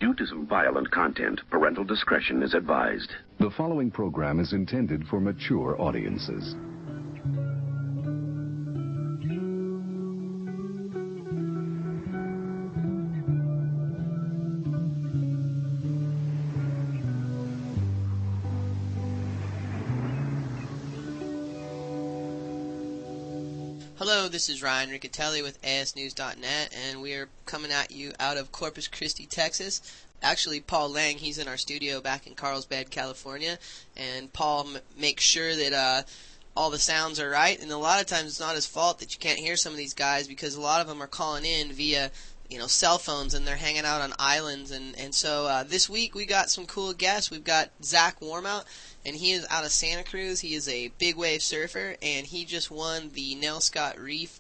Due to some violent content, parental discretion is advised. The following program is intended for mature audiences. Hello, this is Ryan Riccitelli with ASNews.net, and we are coming at you out of Corpus Christi, Texas. Actually, Paul Lang, he's in our studio back in Carlsbad, California, and Paul makes sure that all the sounds are right, and a lot of times it's not his fault that you can't hear some of these guys because a lot of them are calling in via cell phones, and they're hanging out on islands, and so this week we got some cool guests. We've got Zach Wormhout, and he is out of Santa Cruz. He is a big wave surfer, and he just won the Nelscott Reef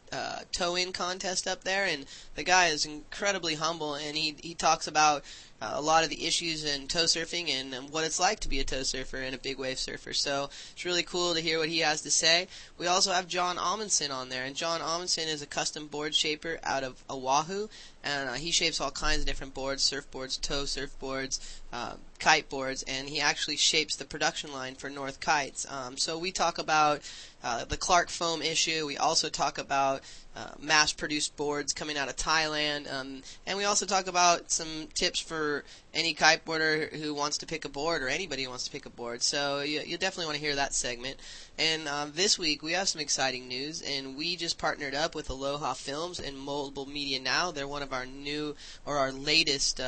tow-in contest up there, and the guy is incredibly humble, and he talks about a lot of the issues in tow surfing and what it's like to be a tow surfer and a big wave surfer. So it's really cool to hear what he has to say. We also have John Amundson on there, and John Amundson is a custom board shaper out of Oahu, and he shapes all kinds of different boards, surfboards, tow surfboards, kite boards, and he actually shapes the production line for North Kites. So we talk about the Clark foam issue. We also talk about mass-produced boards coming out of Thailand, and we also talk about some tips for any kiteboarder who wants to pick a board, or anybody who wants to pick a board. So you'll definitely want to hear that segment. And this week we have some exciting news, and we just partnered up with Aloha Films and Mobile Media Now. They're one of our new, or our latest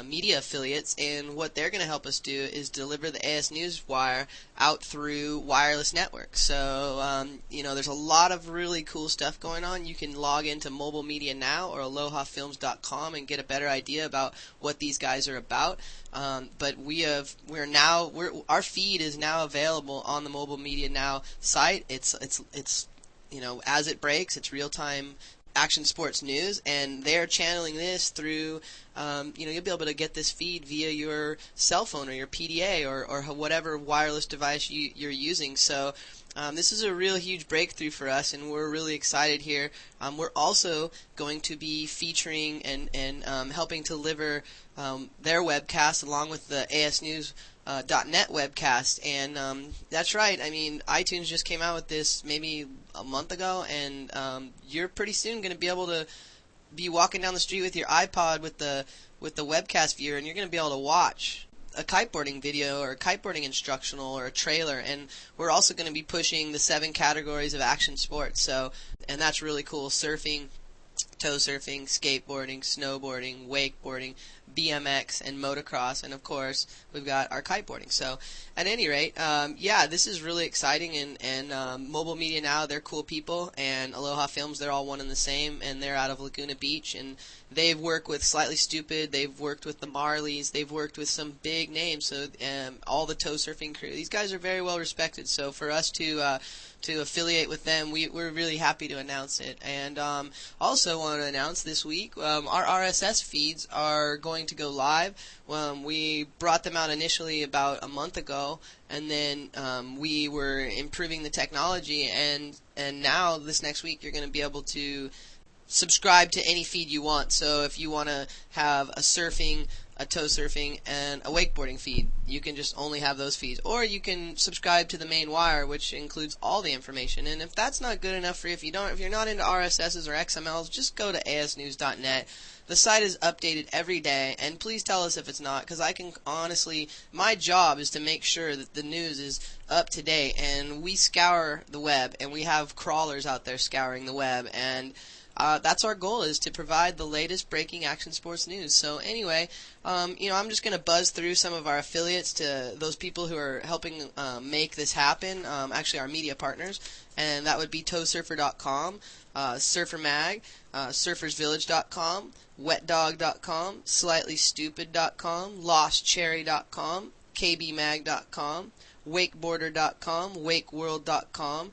media affiliates, and what they're going to help us do is deliver the AS News Wire out through wireless networks. So, there's a lot of really cool stuff going on. You can log into Mobile Media Now or alohafilms.com and get a better idea about what these guys are about. But our feed is now available on the Mobile Media Now site. It's as it breaks, it's real-time action sports news, and they're channeling this through, you'll be able to get this feed via your cell phone or your PDA or whatever wireless device you're using. So this is a real huge breakthrough for us, and we're really excited here. We're also going to be featuring and helping to deliver their webcast along with the AS News .net webcast, and that's right. I mean, iTunes just came out with this maybe a month ago, and you're pretty soon going to be able to be walking down the street with your iPod with the webcast viewer, and you're going to be able to watch a kiteboarding video or a kiteboarding instructional or a trailer. And we're also going to be pushing the 7 categories of action sports. So, and that's really cool: surfing, tow surfing, skateboarding, snowboarding, wakeboarding, BMX, and motocross, and of course we've got our kiteboarding. So at any rate, this is really exciting, and Mobile Media Now, they're cool people, and Aloha Films, they're all one and the same, and they're out of Laguna Beach, and they've worked with Slightly Stupid, they've worked with the Marleys, they've worked with some big names, so all the tow surfing crew. These guys are very well respected, so for us to affiliate with them, we're really happy to announce it. And also want to announce this week, our RSS feeds are going to go live. We brought them out initially about a month ago, and then we were improving the technology, and now this next week you're going to be able to subscribe to any feed you want. So if you want to have a surfing, a tow surfing, and a wakeboarding feed, you can just only have those feeds. Or you can subscribe to the main wire, which includes all the information. And if that's not good enough for you, if you're not into RSSs or XMLs, just go to asnews.net. The site is updated every day, and please tell us if it's not, because I can honestly, my job is to make sure that the news is up to date, and we scour the web, and we have crawlers out there scouring the web, and that's our goal, is to provide the latest breaking action sports news. So anyway, I'm just going to buzz through some of our affiliates, to those people who are helping make this happen, actually our media partners, and that would be towsurfer.com, Surfer Mag, surfersvillage.com, wetdog.com, slightlystupid.com, lostcherry.com, kbmag.com, wakeboarder.com, wakeworld.com,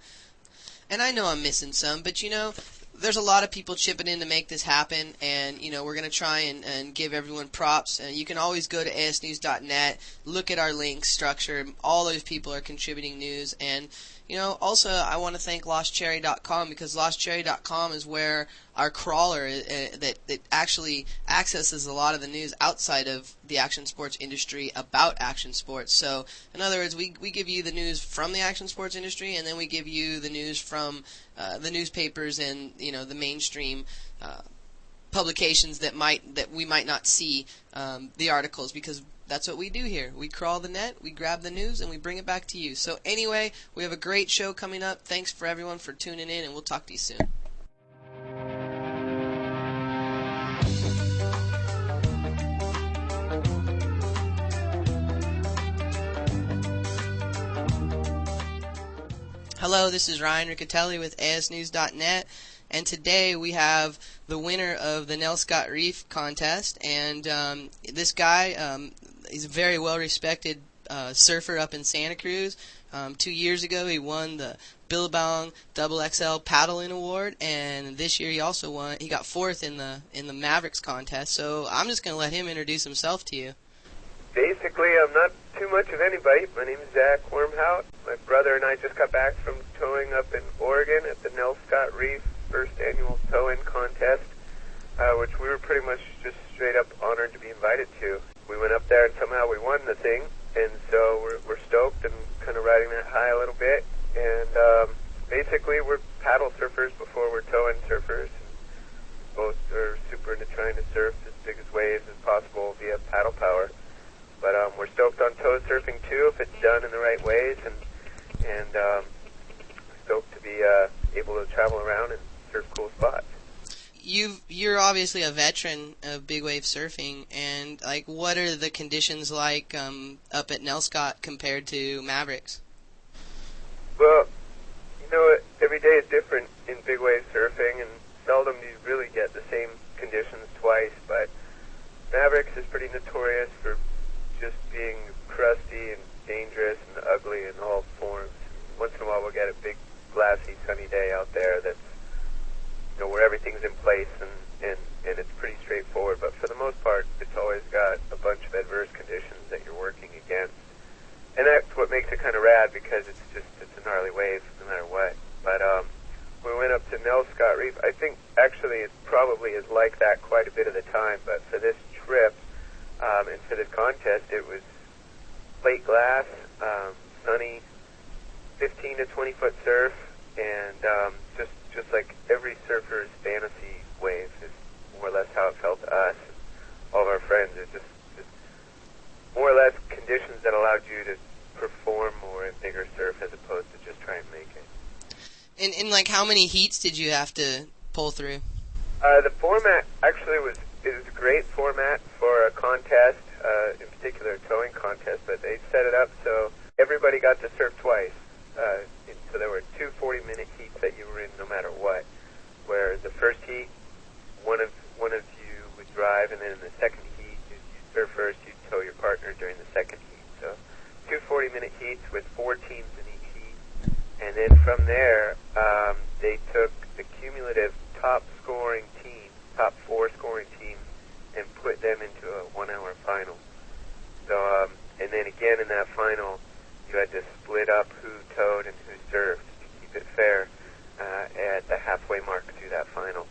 and I know I'm missing some, but there's a lot of people chipping in to make this happen, and we're going to try and give everyone props. You can always go to asnews.net, look at our link structure. All those people are contributing news, and Also, I want to thank LostCherry.com, because LostCherry.com is where our crawler that actually accesses a lot of the news outside of the action sports industry about action sports. So, in other words, we give you the news from the action sports industry, and then we give you the news from the newspapers and the mainstream publications that we might not see the articles, because that's what we do here. We crawl the net, we grab the news, and we bring it back to you. So anyway, we have a great show coming up. Thanks for everyone for tuning in, and we'll talk to you soon. Hello, this is Ryan Riccitelli with ASNews.net. And today we have the winner of the Nelscott Reef contest, and this guy, he's a very well-respected surfer up in Santa Cruz. 2 years ago he won the Billabong XXL Paddling Award, and this year he also won. He got fourth in the Mavericks contest. So I'm just going to let him introduce himself to you. Basically, I'm not too much of anybody. My name is Zach Wormhout. My brother and I just got back from towing up in Oregon at the Nelscott Reef first annual tow-in contest, which we were pretty much just straight up honored to be invited to. We went up there and somehow we won the thing, and so we're stoked and kind of riding that high a little bit. And basically, we're paddle surfers before we're towing surfers. Both are super into trying to surf as big as waves as possible via paddle power. But we're stoked on Towsurfing too, if it's done in the right ways, and stoked to be able to travel around and surf cool spots. You're obviously a veteran of big wave surfing, and what are the conditions like up at Nelscott compared to Mavericks? Well, every day is different in big wave surfing, and seldom do you really get the same conditions twice. But Mavericks is pretty notorious for just being crusty and dangerous and ugly in all forms. Once in a while we'll get a big glassy sunny day out there that's where everything's in place and it's pretty straightforward, but for the most part it's always got a bunch of adverse conditions that you're working against, and that's what makes it kind of rad, because it's a gnarly wave no matter what. But we went up to Nelscott Reef. I think actually it probably is like that quite a bit of the time, but for this trip and for this contest it was plate glass, sunny, 15 to 20 foot surf, and just like every surfer's fantasy wave is more or less how it felt to us, all of our friends. It's just more or less conditions that allowed you to perform more in bigger surf as opposed to just try and make it. And how many heats did you have to pull through? The format actually was a great format for a contest, in particular a towing contest, but they set it up so everybody got to surf twice. So there were two 40-minute heats that you were in no matter what, where the first heat, one of you would drive, and then in the second heat, you'd surf first, you'd tow your partner during the second heat. So two 40-minute heats with 4 teams in each heat. And then from there, they took the cumulative top 4 scoring teams, and put them into a 1-hour final. So, and then again in that final, you had to split up who towed and who surfed to keep it fair at the halfway mark through that final.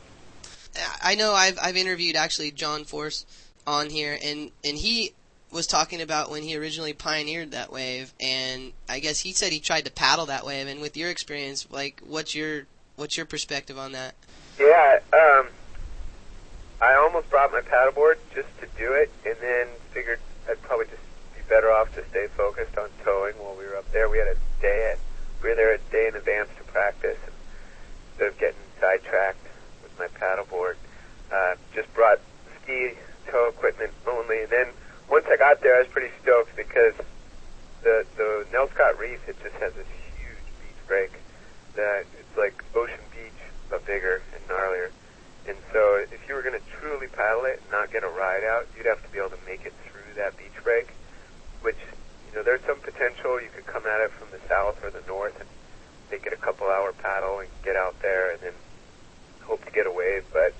I know I've interviewed actually John Force on here, and he was talking about when he originally pioneered that wave, and I guess he said he tried to paddle that wave. And with your experience, what's your perspective on that? Yeah, I almost brought my paddleboard just to do it, and then figured I'd probably just be better off to stay focused on towing while we were up there. We were there a day in advance to practice, and instead of getting sidetracked with my paddleboard, just brought ski tow equipment only. And then once I got there, I was pretty stoked, because the Nelscott Reef, it just has this huge beach break that it's like Ocean Beach but bigger and gnarlier. And so if you were going to truly paddle it and not get a ride out, you'd have to be able to make it through that beach break, which, there's some potential. You could come at it from the south or the north and make it a couple-hour paddle and get out there and then hope to get a wave. But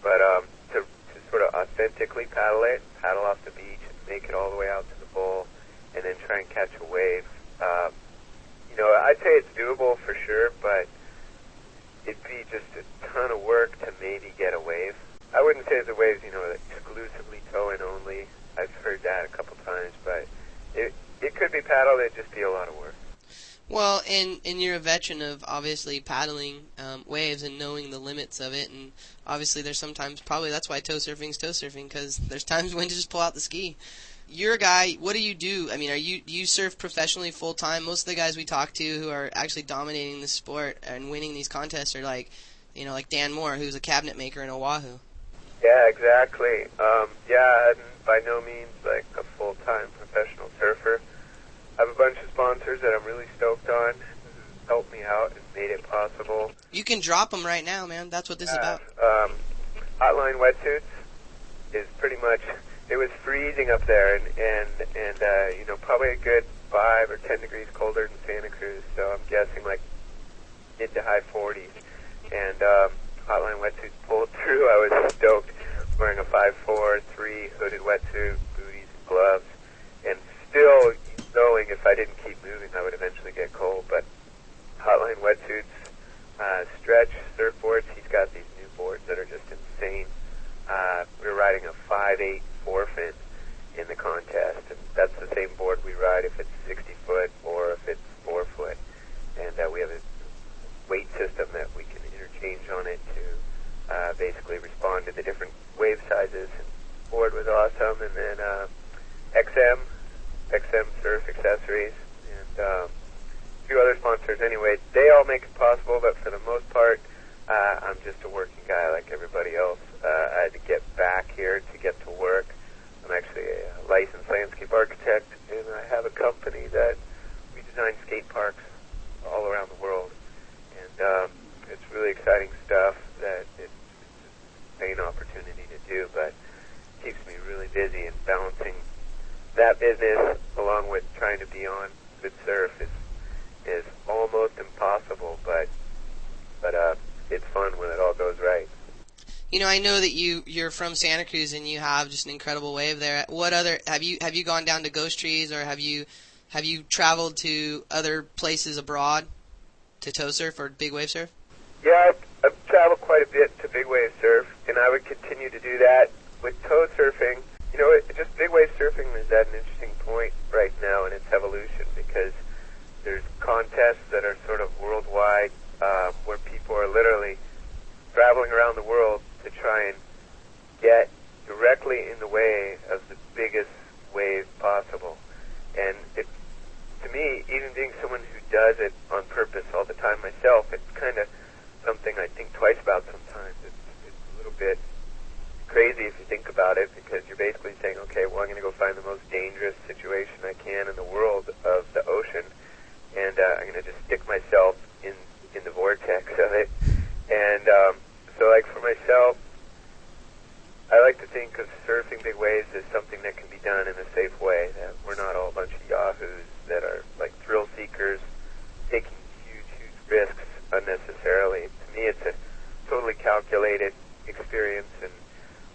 to sort of authentically paddle it, paddle off the beach and make it all the way out to the bowl and then try and catch a wave, I'd say it's doable for sure, but it'd be just a ton of work to maybe get a wave. I wouldn't say the waves, exclusively tow-in only. I've heard that a couple times, but it could be paddled. It'd just be a lot of work. Well, and you're a veteran of obviously paddling waves and knowing the limits of it, and obviously there's sometimes, probably that's why tow surfing, because there's times when to just pull out the ski. You're a guy, what do you do? I mean, do you surf professionally full time? Most of the guys we talk to who are actually dominating the sport and winning these contests are like Dan Moore, who's a cabinet maker in Oahu. Yeah, exactly. I'm by no means like a full-time professional surfer. I have a bunch of sponsors that I'm really stoked on who helped me out and made it possible. You can drop them right now, man. That's what this is about. Hotline Wetsuits is pretty much, it was freezing up there and probably a good 5 or 10 degrees colder than Santa Cruz, so I'm guessing like mid to high 40s. And Hotline Wetsuits pulled through. I was stoked, wearing a 5'4", 3 hooded wetsuit, booties, and gloves, and still knowing if I didn't keep moving, I would eventually get cold. But Hotline Wetsuits, Stretch surfboards, he's got these new boards that are just insane. We were riding a 5'8" 4-fin in the contest, and that's the same board we ride if it's 60 foot or if it's 4 foot. And we have a weight system that we can interchange on it to basically respond to the different wave sizes. And board was awesome, and then XM Surf Accessories, and a few other sponsors. Anyway, they all make it possible, but for the most part, I'm just a working guy like everybody else. I had to get back here to get to work. I'm actually a licensed landscape architect, and I have a company that we design skate parks all around the world. And it's really exciting stuff that it's an insane opportunity to do, but it keeps me really busy, and balancing that business along with trying to be on good surf is almost impossible, but it's fun when it all goes right. I know that you're from Santa Cruz and you have just an incredible wave there. What other have you gone down to Ghost Trees, or have you traveled to other places abroad to tow surf or big wave surf? Yeah, I've traveled quite a bit to big wave surf, and I would continue to do that. With tow surfing, just big wave surfing is at an interesting point right now in its evolution, because there's contests that are sort of worldwide, where people are literally traveling around the world to try and get directly in the way of the biggest wave possible. And to me, even being someone who does it on purpose all the time myself, it's kind of something I think twice about sometimes. It's a little bit crazy if you think about it, because you're basically saying, okay, well, I'm going to go find the most dangerous situation I can in the world of the ocean, and I'm going to just stick myself in the vortex of it. And so, like, for myself, I like to think of surfing big waves as something that can be done in a safe way, that we're not all a bunch of yahoos that are like thrill seekers taking huge risks unnecessarily. To me, it's a totally calculated experience, and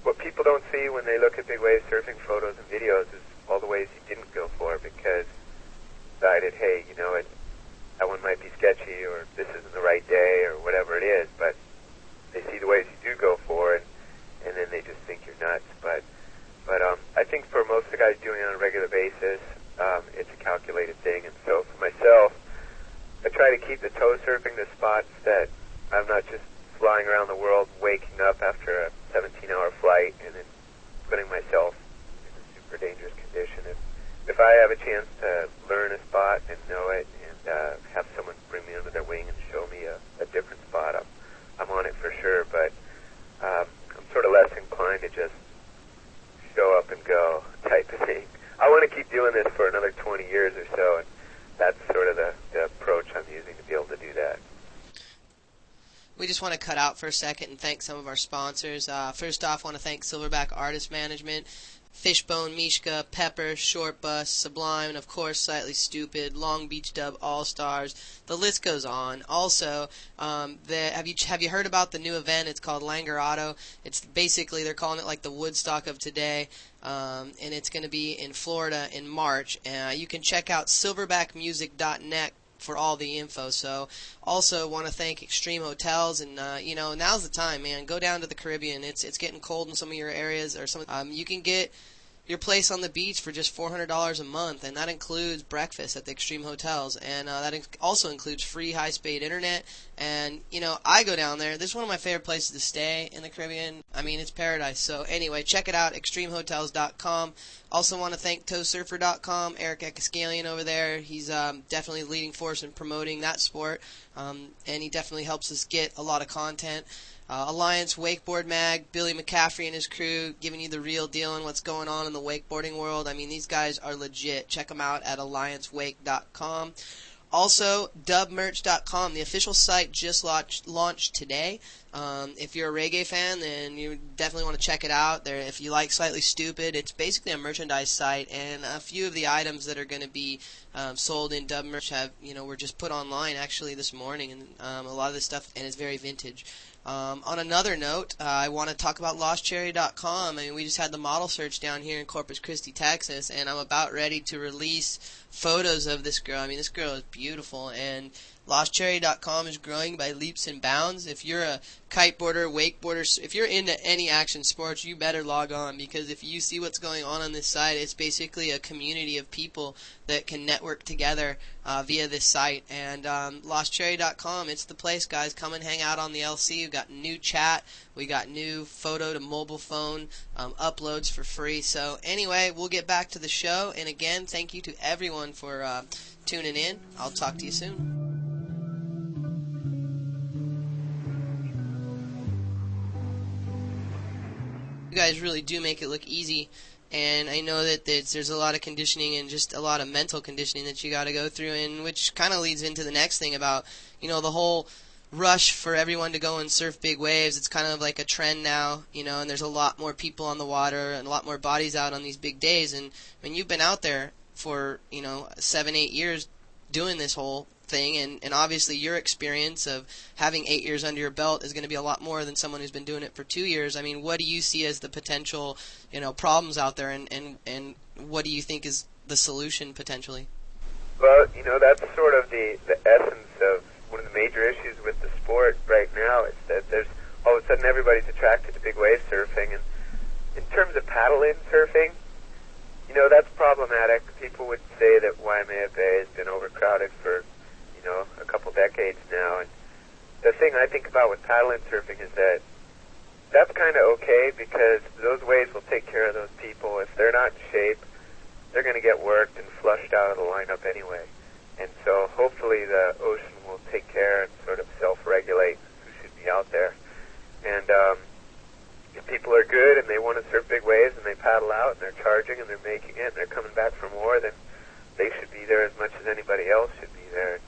what people don't see when they look at big wave surfing photos and videos is all the ways you didn't go for because you decided, hey, that one might be sketchy, or this isn't the right day, or whatever it is, but they see the ways you do go for, and then they just think you're nuts. But I think for most of the guys doing it on a regular basis, it's a calculated thing. And so for myself, I try to keep the tow surfing to spots that I'm not just flying around the world, waking up after a 17-hour flight, and then putting myself in a super dangerous condition. If I have a chance to learn a spot and know it, and have someone bring me under their wing and show me a different spot, I'm on it for sure. But I'm sort of less inclined to just show up and go type of thing. I want to keep doing this for another 20 years or so, and that's sort of the approach I'm using to be able to do that. We just want to cut out for a second and thank some of our sponsors. First off, I want to thank Silverback Artist Management, Fishbone, Mishka, Pepper, Short Bus, Sublime, and of course Slightly Stupid, Long Beach Dub, All Stars. The list goes on. Also, have you heard about the new event? It's called Langerado. It's basically, they're calling it like the Woodstock of today, and it's going to be in Florida in March. You can check out silverbackmusic.net for all the info. So also want to thank Extreme Hotels, and now's the time, man. Go down to the Caribbean. It's getting cold in some of your areas, or you can get your place on the beach for just $400 a month, and that includes breakfast at the Extreme Hotels, and that also includes free high-speed internet. And I go down there. This is one of my favorite places to stay in the Caribbean. I mean, it's paradise. So anyway, check it out, extremehotels.com. Also want to thank Towsurfer.com, Eric Eckescalian over there. He's definitely the leading force in promoting that sport, and he definitely helps us get a lot of content. Alliance Wakeboard Mag, Billy McCaffrey and his crew giving you the real deal on what's going on in the wakeboarding world. I mean, these guys are legit. Check them out at alliancewake.com. Also, dubmerch.com, the official site just launched today. If you're a reggae fan, then you definitely want to check it out. If you like Slightly Stupid, it's basically a merchandise site, and a few of the items that are going to be sold in Dub Merch were just put online actually this morning, and a lot of this stuff, and it's very vintage. On another note, I want to talk about lostcherry.com. I mean, we just had the model search down here in Corpus Christi, Texas, and I'm about ready to release photos of this girl. I mean, this girl is beautiful, and lostcherry.com is growing by leaps and bounds. If you're a kiteboarder, wakeboarder, if you're into any action sports, you better log on, because if you see what's going on this site, it's basically a community of people that can network together via this site. And lostcherry.com, it's the place, guys. Come and hang out on the LC. We've got new chat. We got new photo to mobile phone uploads for free. So anyway, we'll get back to the show. And again, thank you to everyone for tuning in. I'll talk to you soon. You guys really do make it look easy, and I know that there's a lot of conditioning and just a lot of mental conditioning that you got to go through, and which kind of leads into the next thing about the whole rush for everyone to go and surf big waves. It's kind of like a trend now, and there's a lot more people on the water and a lot more bodies out on these big days. And when you've been out there for 7-8 years doing this whole thing, and obviously your experience of having 8 years under your belt is going to be a lot more than someone who's been doing it for 2 years. I mean, what do you see as the potential problems out there, and what do you think is the solution potentially? Well, that's sort of the essence of one of the major issues with the sport right now, is that there's all of a sudden everybody's attracted to big wave surfing, and in terms of paddle-in surfing, that's problematic. People would say that Waimea Bay has been overcrowded for a couple decades now, and the thing I think about with paddle-in surfing is that that's kind of okay, because those waves will take care of those people. If they're not in shape, they're going to get worked and flushed out of the lineup anyway. And so hopefully the ocean will take care and sort of self-regulate who should be out there. And if people are good and they want to surf big waves and they paddle out and they're charging and they're making it and they're coming back for more, then they should be there as much as anybody else should be there.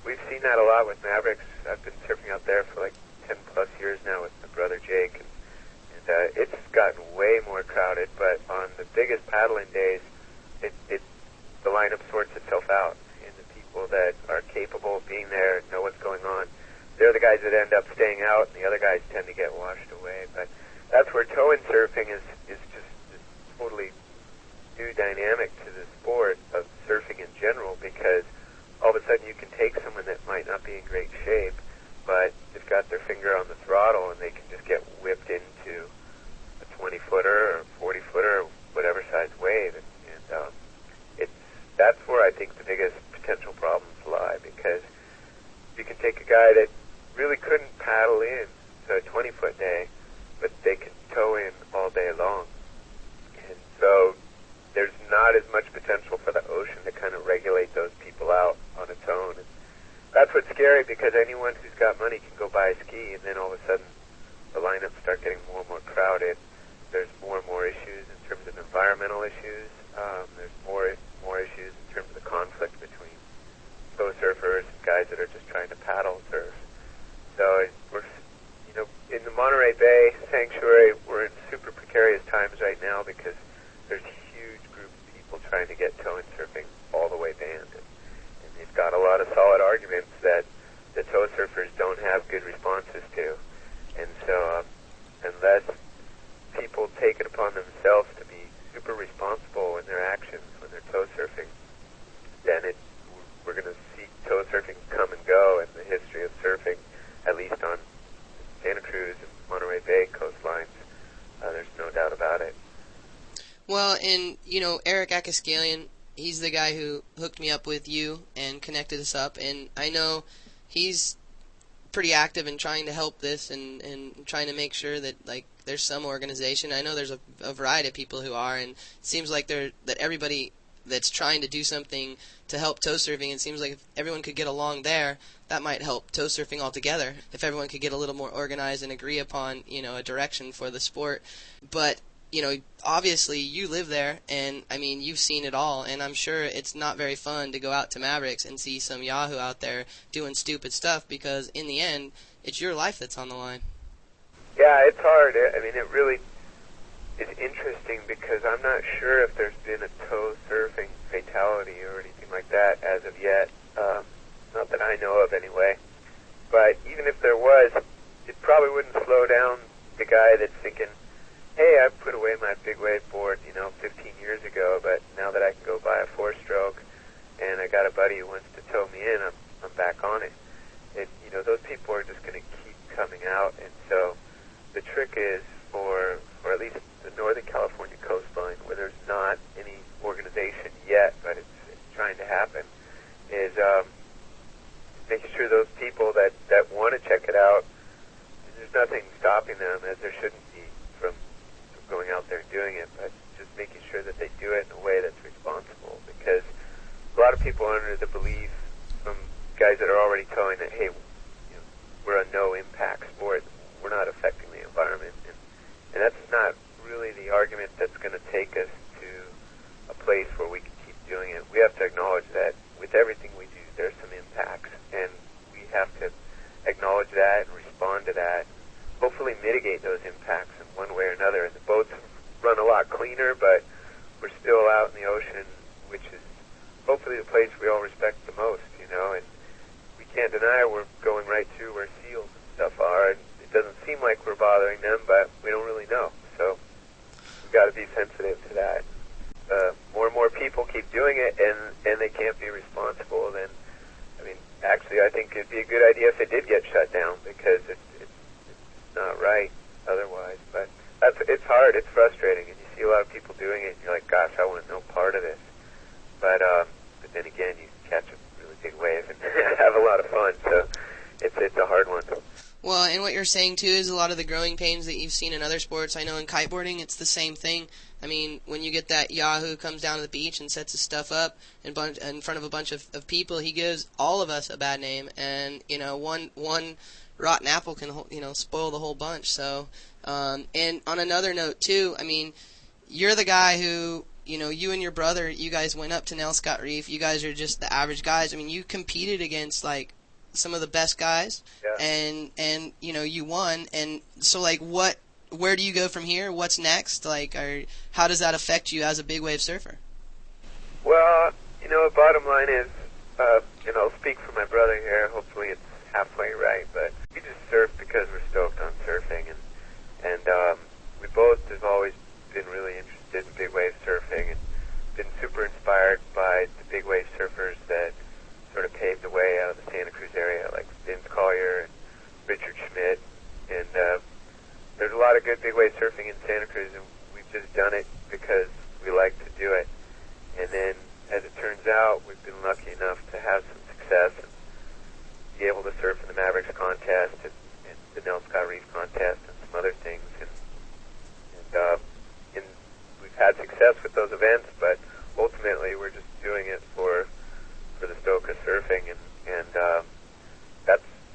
We've seen that a lot with Mavericks. I've been surfing out there for like 10 plus years now with my brother Jake, and it's gotten way more crowded, but on the biggest paddling days, the lineup sorts itself out, and the people that are capable of being there and know what's going on, they're the guys that end up staying out, and the other guys tend to get washed away. But that's where tow-in surfing is just this totally new dynamic to the sport of surfing in general, because all of a sudden you can take someone that might not be in great shape, but they've got their finger on the throttle and they can just get whipped into a 20-footer or 40-footer or whatever size wave. And that's where I think the biggest potential problems lie, because you can take a guy that really couldn't paddle in to a 20-foot day, but they can tow in all day long. And so there's not as much potential for the ocean to kind of regulate those people out on its own. And that's what's scary, because anyone who's got money can go buy a ski, and then all of a sudden the lineups start getting more and more crowded. There's more and more issues in terms of environmental issues. There's more issues in terms of the conflict between tow surfers and guys that are just trying to paddle surf. So we're, in the Monterey Bay Sanctuary, we're in super precarious times right now, because there's huge groups of people trying to get tow-in surfing all the way banned. And they've got a lot of solid arguments that the tow surfers don't have good responses to. And so unless people take it upon themselves to be super responsible in their actions when they're tow surfing, then we're going to see tow surfing Eric Akaskalian, he's the guy who hooked me up with you and connected us up, and I know he's pretty active in trying to help this and trying to make sure that, like, there's some organization. I know there's a variety of people who are, and it seems like that everybody that's trying to do something to help tow surfing, it seems like if everyone could get along there, that might help tow surfing altogether. If everyone could get a little more organized and agree upon, a direction for the sport. But, obviously you live there, and, I mean, you've seen it all, and I'm sure it's not very fun to go out to Mavericks and see some Yahoo out there doing stupid stuff, because in the end, it's your life that's on the line. Yeah, it's hard. I mean, it really is interesting because I'm not sure if there's been a tow surfing fatality or anything like that as of yet. Not that I know of anyway. But even if there was, it probably wouldn't slow down the guy that's thinking, hey, I put away my big wave board, 15 years ago, but now that I can go buy a four-stroke and I got a buddy who wants to tow me in, I'm back on it. Those people are just going to keep coming out, and so the trick is for at least the Northern California coastline, where there's not any organization yet, but it's trying to happen, is making sure those people that want to check it out, there's nothing stopping them, as there shouldn't be, from going out there and doing it, but just making sure that they do it in a way that's responsible, because a lot of people are under the belief from guys that are already towing that, hey, we're a no-impact sport, we're not affecting the environment, and that's not really the argument that's going to take us to a place where we can keep doing it. We have to acknowledge that with everything we do, there's some impacts, and we have to acknowledge that and respond to that, hopefully mitigate those impacts in one way or another. And the boats run a lot cleaner, but we're still out in the ocean, which is hopefully the place we all respect the most, and we can't deny we're going right through where seals and stuff are, and it doesn't seem like we're bothering them, but we don't really know. So we've got to be sensitive to that. More and more people keep doing it, and they can't be responsible, then, actually, I think it'd be a good idea if it did get shut down, because it's not right otherwise. But it's hard, it's frustrating, and you see a lot of people doing it, and you're like, gosh, I want no part of this. But then again, you catch a really big wave and have a lot of fun, so it's a hard one. Well, and what you're saying, too, is a lot of the growing pains that you've seen in other sports. I know in kiteboarding, it's the same thing. I mean, when you get that Yahoo comes down to the beach and sets his stuff up in front of a bunch of people, he gives all of us a bad name. And, one rotten apple can, spoil the whole bunch. So, and on another note, too, you're the guy who, you and your brother, you guys went up to Nelscott Reef. You guys are just the average guys. You competed against, like, some of the best guys, yeah. and you won, and so, like, where do you go from here? What's next? Like, how does that affect you as a big wave surfer? Well, bottom line is, I'll speak for my brother here, hopefully it's halfway right, but we just surf because we're stoked on surfing, and we both have always been really interested in big wave surfing, and been super inspired by the big wave surfers that sort of paved the way out of the Santa Cruz area, like Vince Collier and Richard Schmidt, and there's a lot of good big wave surfing in Santa Cruz, and we've just done it because we like to do it. And then, as it turns out, we've been lucky enough to have some success and be able to surf in the Mavericks contest and the Nelscott Reef contest and some other things, and we've had success with those events, but ultimately we're just doing it for the stoke of surfing, and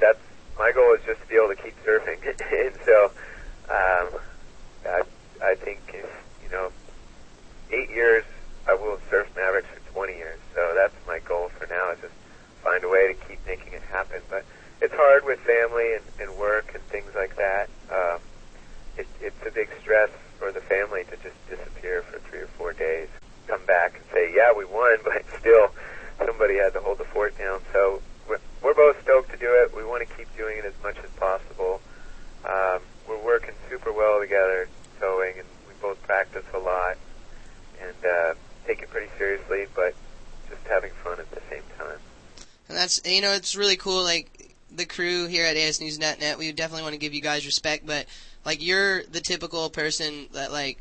that's my goal, is just to be able to keep surfing. And so I think if 8 years, I will surf Mavericks for 20 years. So that's my goal for now, is just find a way to keep making it happen. But it's hard with family and work and things like that. It's a big stress for the family to just disappear for 3 or 4 days, come back and say, yeah, we won, but still somebody had to hold the fort down. So we're both stoked to do it. We want to keep doing it as much as possible. We're working super well together, towing, and we both practice a lot and take it pretty seriously, but just having fun at the same time. And that's, it's really cool. Like, the crew here at ASNews.net, we definitely want to give you guys respect, but, like, you're the typical person that, like,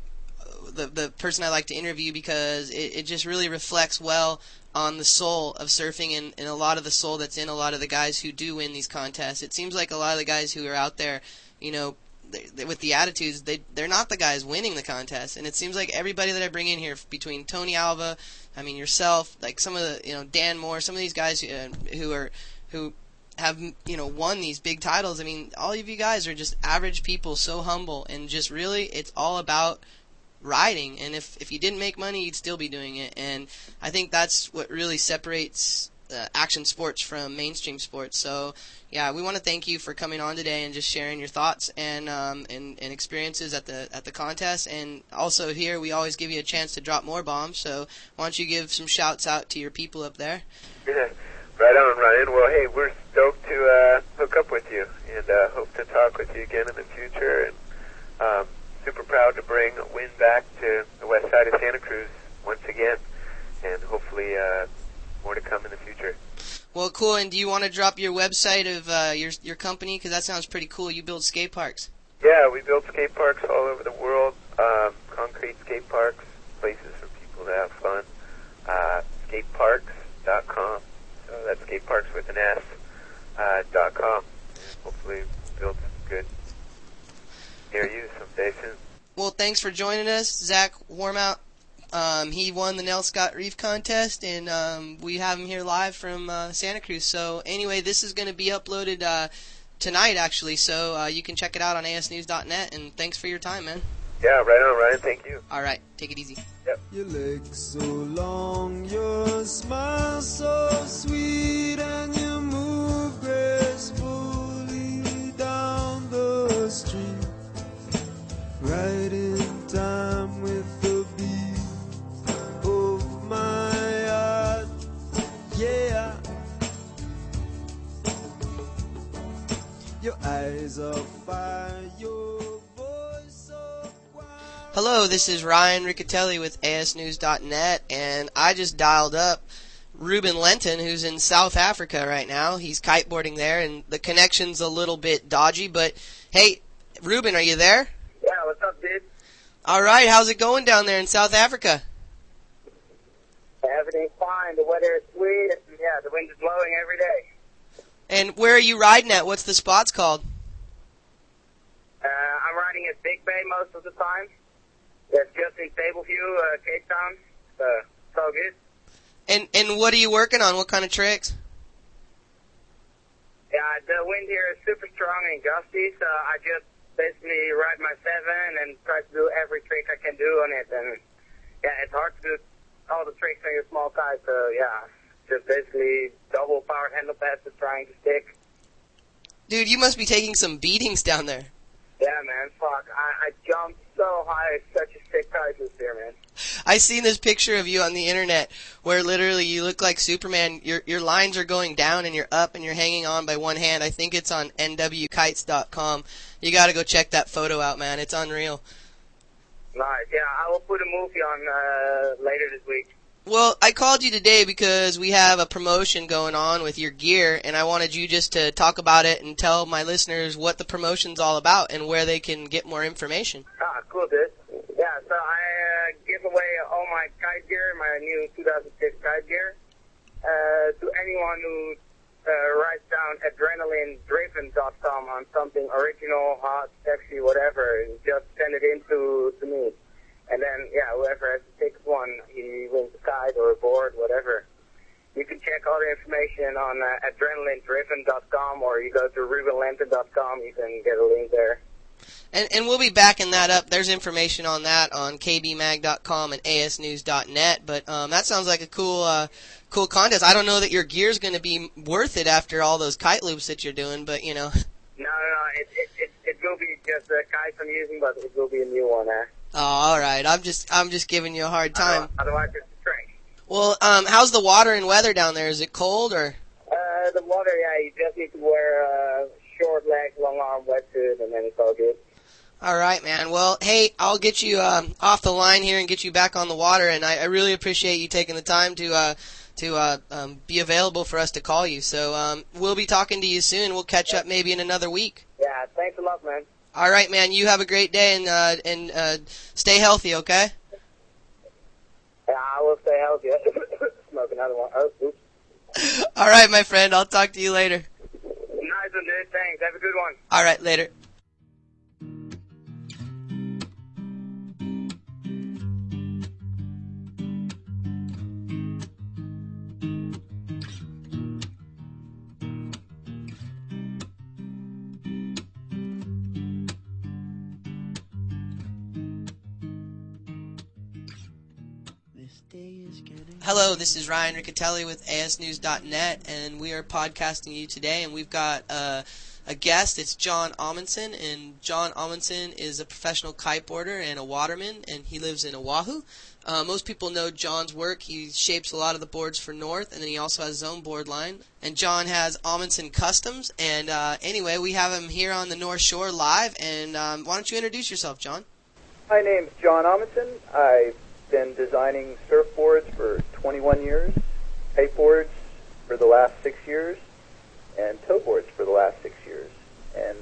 the person I like to interview because it just really reflects well on the soul of surfing and a lot of the soul that's in a lot of the guys who do win these contests. It seems like a lot of the guys who are out there, you know, with the attitudes, they're not the guys winning the contest. And it seems like everybody that I bring in here, between Tony Alva, I mean yourself, like some of the, you know, Dan Moore, some of these guys who have, you know, won these big titles. I mean, all of you guys are just average people, so humble, and just really, it's all about riding. And if you didn't make money, you'd still be doing it. And I think that's what really separates action sports from mainstream sports. So yeah, we want to thank you for coming on today and just sharing your thoughts and experiences at the contest. And also here, we always give you a chance to drop more bombs. So why don't you give some shouts out to your people up there? Yeah, right on, Ryan. Well, hey, we're stoked to hook up with you and hope to talk with you again in the future. And super proud to bring Win back to the west side of Santa Cruz once again, and hopefully more to come in the future. Well, cool. And do you want to drop your website of your company? Because that sounds pretty cool. You build skate parks. Yeah, we build skate parks all over the world, concrete skate parks, places for people to have fun. Skateparks.com. So that's skateparks with an S, .com. And hopefully build some good near you someday soon. Well, thanks for joining us, Zach Wormhout. He won the Nelscott Reef contest, and we have him here live from Santa Cruz. So anyway, this is going to be uploaded tonight, actually, so you can check it out on asnews.net, and thanks for your time, man. Yeah, right on, Ryan. Thank you. All right, take it easy. Yep. Your legs so long, your smile so sweet, and you move gracefully down the street, right in time with the beat of my heart. Yeah. Your eyes are fire, your voice so quiet. Hello, this is Ryan Riccitelli with asnews.net, and I just dialed up Ruben Lenten, who's in South Africa right now. He's kiteboarding there, and the connection's a little bit dodgy, but hey, Ruben, are you there? Yeah, what's up, dude? All right, how's it going down there in South Africa? Everything's fine. The weather is sweet. Yeah, the wind is blowing every day. And where are you riding at? What's the spots called? I'm riding at Big Bay most of the time. That's just in Stableview, Cape Town. It's all good. And what are you working on? What kind of tricks? Yeah, the wind here is super strong and gusty, so I just basically ride my 7 and try to do every trick I can do on it. And yeah, it's hard to do all the tricks on your small kite, so yeah, just basically double powered handle passes trying to stick. Dude, you must be taking some beatings down there. Yeah, man, fuck. I jumped so high. It's such a sick kite this year, man. I seen this picture of you on the internet where literally you look like Superman. Your lines are going down and you're up and you're hanging on by one hand. I think it's on nwkites.com. You got to go check that photo out, man. It's unreal. Nice. Yeah, I will put a movie on later this week. Well, I called you today because we have a promotion going on with your gear, and I wanted you just to talk about it and tell my listeners what the promotion's all about and where they can get more information. Ah, cool, dude. Yeah, so I give away all my kite gear, my new 2006 kite gear, to anyone who writes down adrenalinedriven.com on something original, hot, sexy, whatever, and just send it in to me. And then, yeah, whoever has the sixth one, he wins a kite or a board, whatever. You can check all the information on adrenalinedriven.com, or you go to rubenlenten.com. You can get a link there. And we'll be backing that up. There's information on that on kbmag.com and asnews.net. But that sounds like a cool contest. I don't know that your gear's going to be worth it after all those kite loops that you're doing, but you know. No, it will be just a kite I'm using, but it will be a new one. Oh, all right. I'm just giving you a hard time. Otherwise, it's a train. Well, how's the water and weather down there? Is it cold or? The water, yeah, you just need to wear short leg, long arm wetsuit, and then it's all good. All right, man. Well, hey, I'll get you off the line here and get you back on the water, and I really appreciate you taking the time to be available for us to call you. So we'll be talking to you soon. We'll catch up maybe in another week. Yeah, thanks a lot, man. All right, man. You have a great day and stay healthy, okay? Yeah, I will stay healthy. Smoke another one. Oh, oops. All right, my friend. I'll talk to you later. Nice one, dude. Thanks. Have a good one. All right, later. Hello, this is Ryan Riccitelli with ASNews.net, and we are podcasting you today, and we've got a guest. It's John Amundson, and John Amundson is a professional kiteboarder and a waterman, and he lives in Oahu. Most people know John's work. He shapes a lot of the boards for North, and then he also has his own board line. And John has Amundson Customs, and anyway, we have him here on the North Shore live, and why don't you introduce yourself, John? My name's John Amundson. I've been designing surfboards for 21 years, kiteboards for the last 6 years, and towboards for the last 6 years. And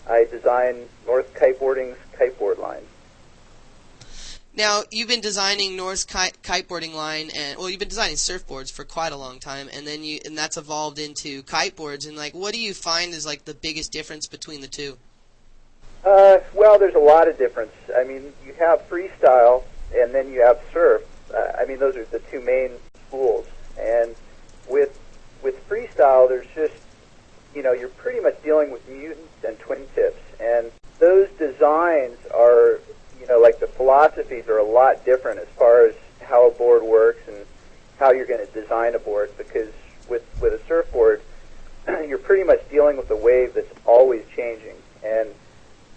I design North Kiteboarding's kiteboard line. Now, you've been designing North's kiteboarding line, and well, you've been designing surfboards for quite a long time, and then that's evolved into kiteboards. And like, what do you find is like the biggest difference between the two? Well, there's a lot of difference. I mean, you have freestyle, and then you have surf. I mean, those are the two main schools. And with freestyle, there's just, you're pretty much dealing with mutants and twin tips. And those designs are, like the philosophies are a lot different as far as how a board works and how you're going to design a board. Because with a surfboard, you're pretty much dealing with a wave that's always changing. And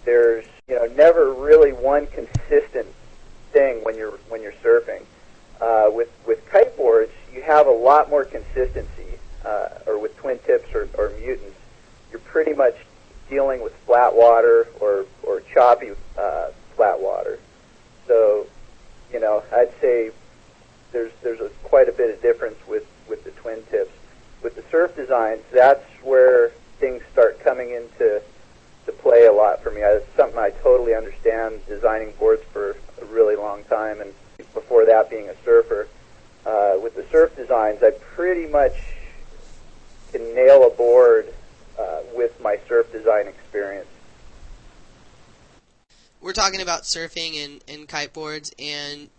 there's, never really one consistent thing when you're surfing. With kiteboards, you have a lot more consistency, or with twin tips or mutants, you're pretty much dealing with flat water or choppy flat water. So, I'd say there's quite a bit of difference with the twin tips. With the surf designs, that's where things start coming into play a lot for me. It's something I totally understand, designing boards for a really long time, and before that being a surfer. With the surf designs, I pretty much can nail a board with my surf design experience. We're talking about surfing and kiteboards, and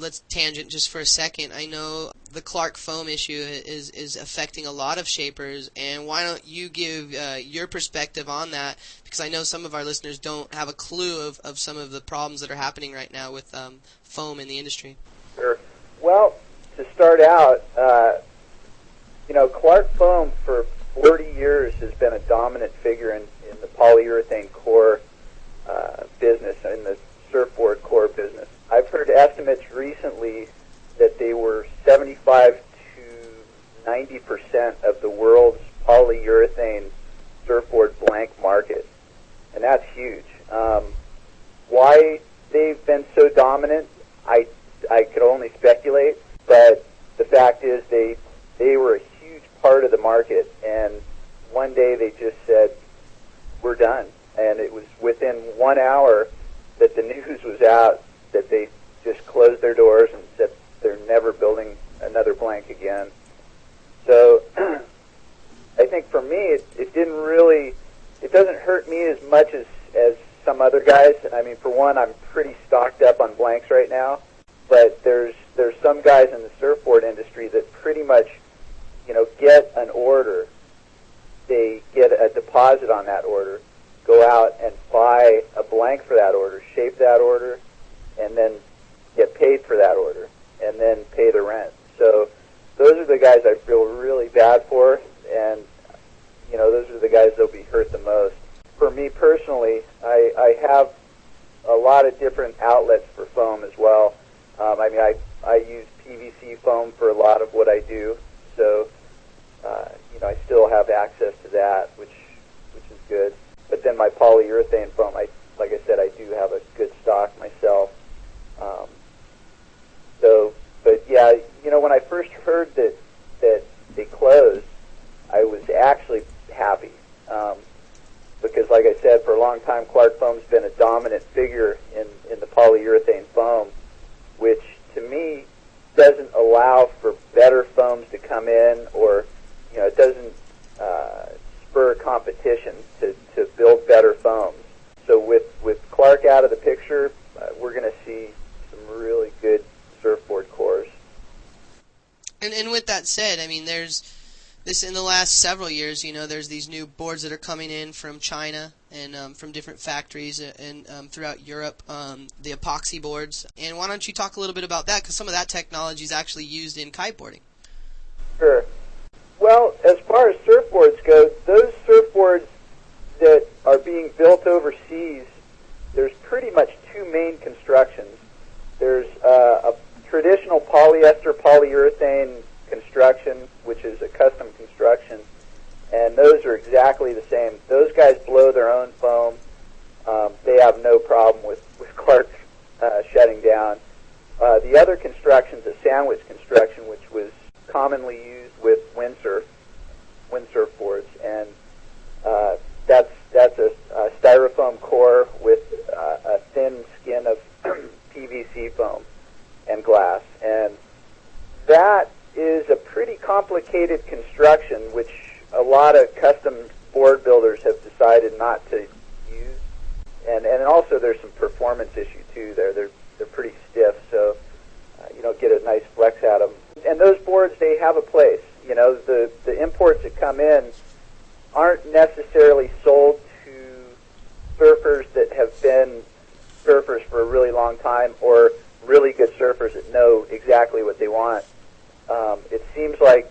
let's tangent just for a second. I know the Clark foam issue is affecting a lot of shapers, and why don't you give your perspective on that? Because I know some of our listeners don't have a clue of some of the problems that are happening right now with foam in the industry. Sure. Well, to start out, Clark foam for 40 years has been a dominant figure in the polyurethane core business, in the surfboard core business. I've heard estimates recently that they were 75 to 90% of the world's polyurethane surfboard blank market, and that's huge. Why they've been so dominant, I could only speculate, but the fact is they were a huge part of the market, and one day they just said, we're done. And it was within 1 hour that the news was out that they just closed their doors and said they're never building another blank again. So I think for me, it doesn't hurt me as much as some other guys. I mean, for one, I'm pretty stocked up on blanks right now, but there's some guys in the surfboard industry that pretty much, get an order. They get a deposit on that order, go out and buy a blank for that order, shape that order, and then get paid for that order, and then pay the rent. So those are the guys I feel really bad for, and those are the guys that'll be hurt the most. For me personally, I have a lot of different outlets for foam as well. I use PVC foam for a lot of what I do, so I still have access to that, which is good. But then my polyurethane foam, like I said, I do have a good stock myself. But yeah, when I first heard that they closed, I was actually happy. Because like I said, for a long time, Clark foam's been a dominant figure in the polyurethane foam, which to me allow for better foams to come in, or it doesn't spur competition to build better foams. So with Clark out of the picture, we're going to see some really good surfboard cores. And with that said, I mean, there's this in the last several years. There's these new boards that are coming in from China and from different factories and throughout Europe, the epoxy boards. And why don't you talk a little bit about that? Because some of that technology is actually used in kiteboarding. Sure. Well, as far as surfboards go, those surfboards that are being built overseas, there's pretty much two main constructions. There's a traditional polyester polyurethane construction, which is a custom construction, and those are exactly the same. Those guys blow their own foam. They have no problem with Clark shutting down. The other construction is a sandwich construction, which was commonly used with windsurf boards, and that's a styrofoam core with a thin skin of PVC foam and glass, and that is a pretty complicated construction, which a lot of custom board builders have decided not to use, and also there's some performance issue too there. They're pretty stiff, so you don't get a nice flex out of them. And those boards, they have a place. The imports that come in aren't necessarily sold to surfers that have been surfers for a really long time, or really good surfers that know exactly what they want. It seems like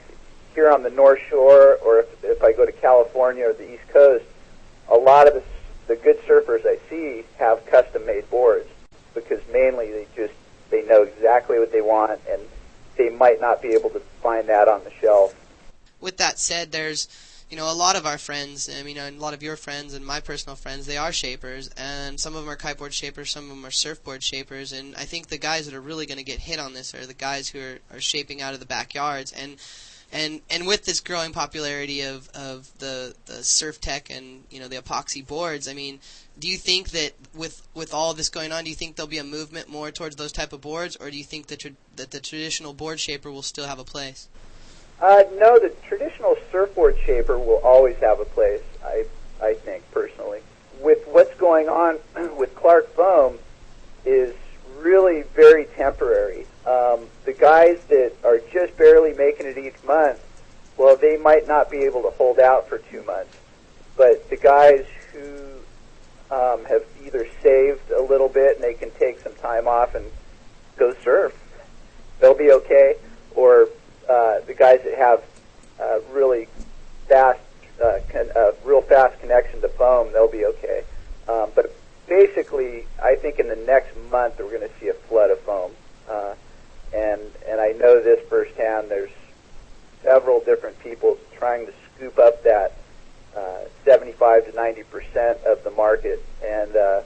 here on the North Shore, or if I go to California or the East Coast, a lot of the good surfers I see have custom-made boards, because mainly they know exactly what they want, and they might not be able to find that on the shelf. With that said, there's a lot of our friends, a lot of your friends and my personal friends, they are shapers, and some of them are kiteboard shapers, some of them are surfboard shapers, and I think the guys that are really going to get hit on this are the guys who are shaping out of the backyards, and with this growing popularity of the surf tech and the epoxy boards, I mean, do you think that with all this going on, do you think there'll be a movement more towards those type of boards, or do you think that the traditional board shaper will still have a place? No, the traditional surfboard shaper will always have a place, I think, personally. With what's going on with Clark Foam is really very temporary. The guys that are just barely making it each month, well, they might not be able to hold out for 2 months. But the guys who have either saved a little bit and they can take some time off and go surf, they'll be okay. Or the guys that have really fast, real fast connection to foam, they'll be okay. But basically, I think in the next month we're going to see a flood of foam, and I know this firsthand. There's several different people trying to scoop up that 75 to 90% of the market, and the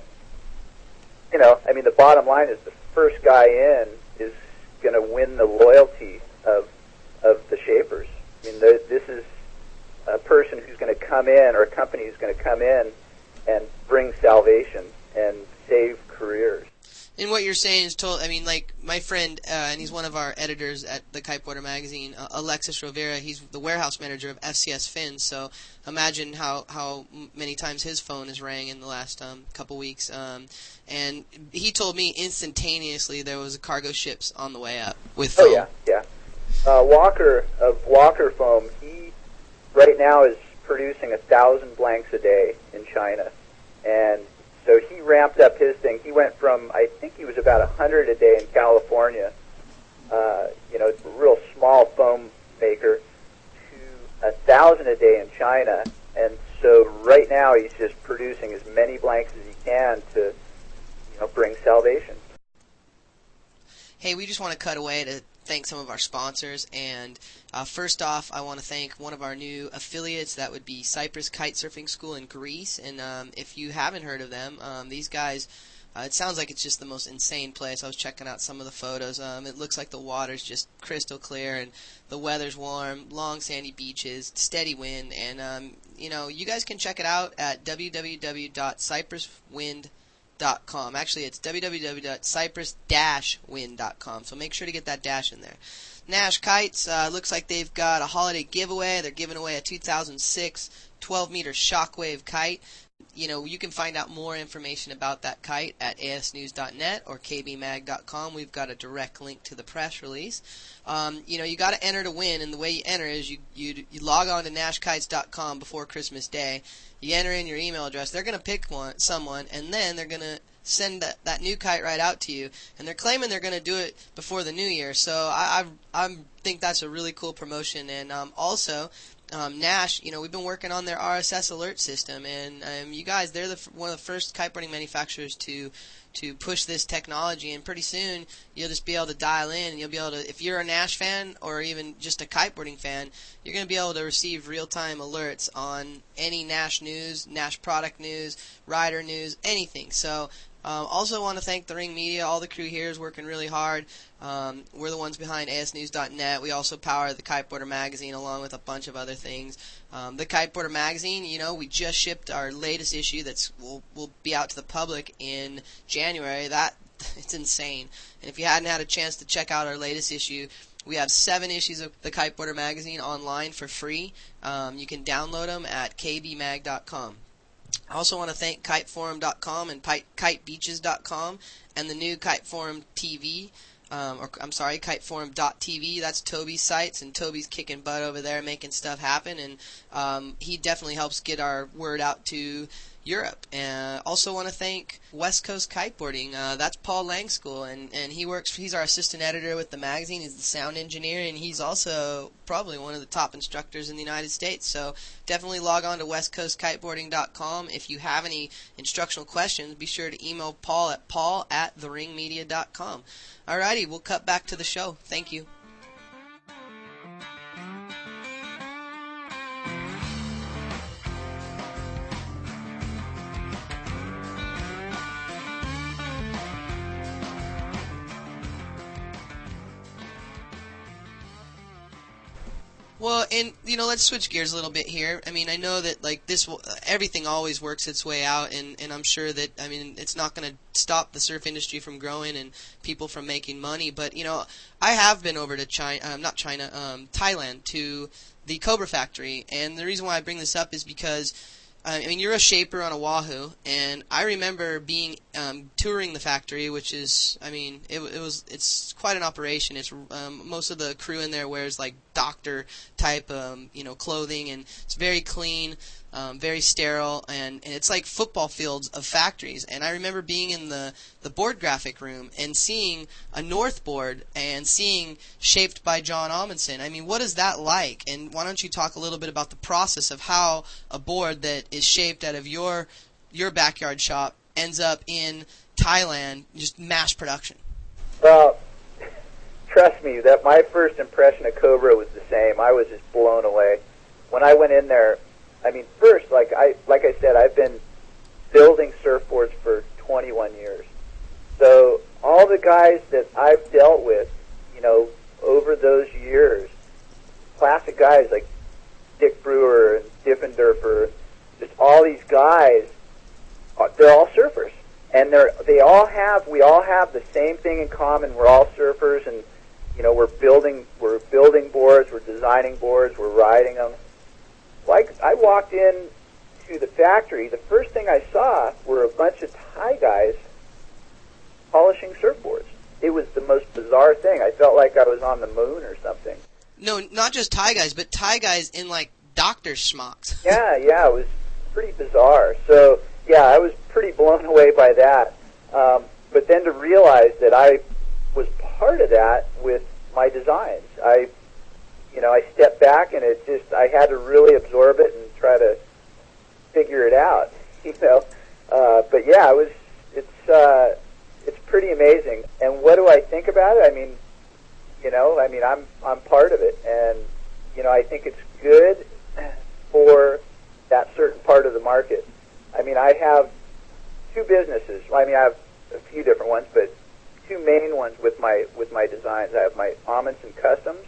bottom line is the first guy in is going to win the loyalty of the shapers. This is a person who's going to come in, or a company who's going to come in and bring salvation and save careers. And what you're saying is like my friend, and he's one of our editors at the Kiteboarder magazine, Alexis Rovera, he's the warehouse manager of FCS Fins, so imagine how many times his phone has rang in the last couple weeks. And he told me instantaneously there was cargo ships on the way up with foam. Oh, yeah. Walker of Walker Foam, he right now is producing 1,000 blanks a day in China, and so he ramped up his thing. He went from, I think he was about 100 a day in California, real small foam maker, to 1,000 a day in China, and so right now he's just producing as many blanks as he can to bring salvation. Hey, we just want to cut away to thank some of our sponsors, and first off, I want to thank one of our new affiliates. That would be Cyprus Kitesurfing School in Greece, and if you haven't heard of them, these guys, it sounds like it's just the most insane place. I was checking out some of the photos. It looks like the water's just crystal clear, and the weather's warm, long sandy beaches, steady wind, and you guys can check it out at www.cypruswind.com. Actually, it's www.cyprus-wind.com, so make sure to get that dash in there. Nash Kites, looks like they've got a holiday giveaway. They're giving away a 2006 12-meter Shockwave kite. You know, you can find out more information about that kite at asnews.net or kbmag.com. We've got a direct link to the press release. You know, you got to enter to win, and the way you enter is you log on to nashkites.com before Christmas Day. You enter in your email address. They're going to pick someone, and then they're going to send that new kite right out to you. And they're claiming they're going to do it before the new year. So I think that's a really cool promotion. And also, Nash, you know, we've been working on their RSS alert system, and you guys, they're one of the first kiteboarding manufacturers to push this technology, and pretty soon you'll just be able to dial in, and you'll be able to, if you're a Nash fan or even just a kiteboarding fan, you're going to be able to receive real-time alerts on any Nash news, Nash product news, rider news, anything. So also want to thank the Ring Media. All the crew here is working really hard. We're the ones behind asnews.net. We also power the Kiteboarder magazine along with a bunch of other things. The Kiteboarder magazine, you know, we just shipped our latest issue will be out to the public in January. It's insane. And if you hadn't had a chance to check out our latest issue, we have 7 issues of the Kiteboarder magazine online for free. You can download them at kbmag.com. I also want to thank kiteforum.com and kitebeaches.com and the new Kiteforum TV, kiteforum.tv. That's Toby's sites, and Toby's kicking butt over there making stuff happen, and he definitely helps get our word out to Europe. Also want to thank West Coast Kiteboarding. That's Paul Lang's school, and he's our assistant editor with the magazine. He's the sound engineer, and he's also probably one of the top instructors in the United States. So definitely log on to westcoastkiteboarding.com. If you have any instructional questions, be sure to email Paul at paul@theringmedia.com. Alrighty, we'll cut back to the show. Thank you. Well, and, you know, let's switch gears a little bit here. I mean, I know that, like, everything always works its way out, and I'm sure that, I mean, it's not going to stop the surf industry from growing and people from making money, but, you know, I have been over to Thailand, to the Cobra factory, and the reason why I bring this up is because, I mean, you're a shaper on Oahu, and I remember being touring the factory, which is, I mean, it's quite an operation. It's most of the crew in there wears like doctor type, you know, clothing, and it's very clean, very sterile, and it's like football fields of factories. And I remember being in the board graphic room and seeing a North board and seeing shaped by John Amundson. I mean, what is that like? And why don't you talk a little bit about the process of how a board that is shaped out of your backyard shop ends up in Thailand, just mass production? Well, trust me, that my first impression of Cobra was the same. I was just blown away. When I went in there, I mean, first, like I said, I've been building surfboards for 21 years. So all the guys that I've dealt with, you know, over those years, classic guys like Dick Brewer and Diffenderfer, just all these guys, they're all surfers. And we all have the same thing in common. We're all surfers, and, you know, we're building boards, we're designing boards, we're riding them. Like, I walked in to the factory, the first thing I saw were a bunch of Thai guys polishing surfboards. It was the most bizarre thing. I felt like I was on the moon or something. No, not just Thai guys, but Thai guys in, like, doctor schmucks. Yeah, it was pretty bizarre. So, yeah, I was pretty blown away by that. But then to realize that I was part of that with my designs, I stepped back, and I had to really absorb it and try to figure it out, you know. But yeah, it's pretty amazing. And what do I think about it? I mean, I'm part of it, and, you know, I think it's good for that certain part of the market. I mean, I have 2 businesses. I mean, I have a few different ones, but 2 main ones with my designs. I have my Amundson Customs,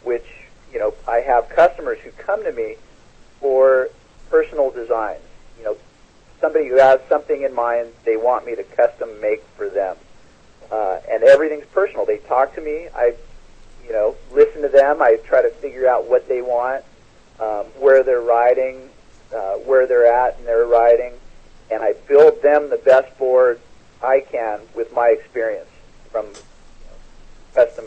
which, you know, I have customers who come to me for personal designs. You know, somebody who has something in mind, they want me to custom make for them. And everything's personal. They talk to me. I, you know, them. I try to figure out what they want, where they're riding, where they're at in their riding, and I build them the best board I can with my experience from custom